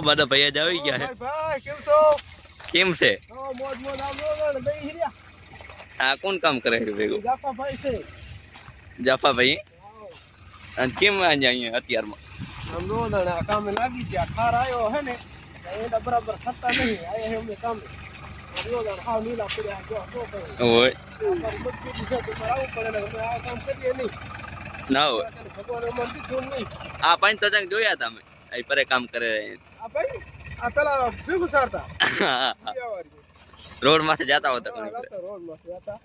બધા ભૈયા જ આવી ગયા છે. ભાઈ કેમ છો? કેમ છે? મોજ મોજ આમ બે હીર્યા. આ કોણ કામ કરે છે ભેગું? જાફાભાઈ છે. જાફાભાઈ. અને કેમ અહીંયા અત્યારમાં? આમ નો દાણા કામે લાગી ગયા. ખાર આવ્યો હે ને એના બરાબર થતા નહીં. આયા હે અમને કામે. નો દાણા હાવ નીલા પડ્યા. જો શું કરે? ઓય મજબૂતી છે તો આવું પડે ને અમે આ કામ કરીએ નહીં. ના હોય. ભગવાન અમને દીધું નહીં. આ પાંચ તો તને જોયા તમે. અહીં પરે કામ કરે. આ ભાઈ આ પેલા ભેગું સારતા. રોડ માંથી જતા હોતા કોણ રોડ માંથી જતા.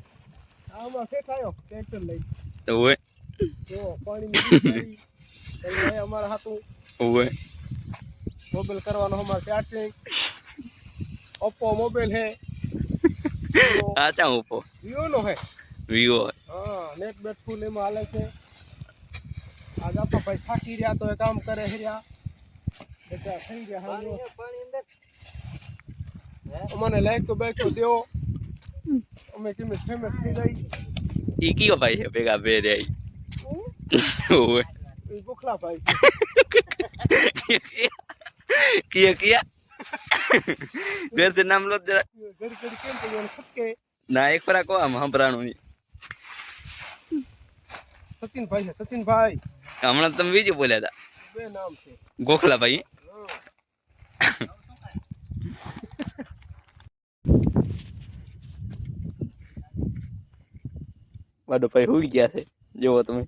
આમાં શેઠ આવ્યો ટ્રેક્ટર લઈ. તો ઓય જો પાણી ની અમારા હાથું ઓય મોબાઈલ કરવાનો અમારે ચાર્જિંગ ઓપ્પો મોબાઈલ હે આ ચા ઓપ્પો વિવો નો હે વિવો હા નેટ બેટ ફૂલ એમાં હાલે છે આ જાપા ભાઈ થાકી રહ્યા તો એ કામ કરે રહ્યા બેટા થઈ ગયા પાણી અંદર અમને લાઈક તો બેક તો દેવો અમે કેમ ફેમસ થઈ જાય ઈ કયો ભાઈ છે ભેગા બે રે ઓય એ બોખલા ભાઈ કિયા કિયા બેર से नाम लो जरा ઘડી ઘડી કેમ તો ખટકે ના એક ફરા કો આમ હંભરાણું ની સચિનભાઈ છે સચિનભાઈ હમણાં તમે બીજું બોલ્યા હતા બે નામ છે ગોખલા ભાઈ વાડો ભાઈ હોઈ ગયા છે જોવો તમે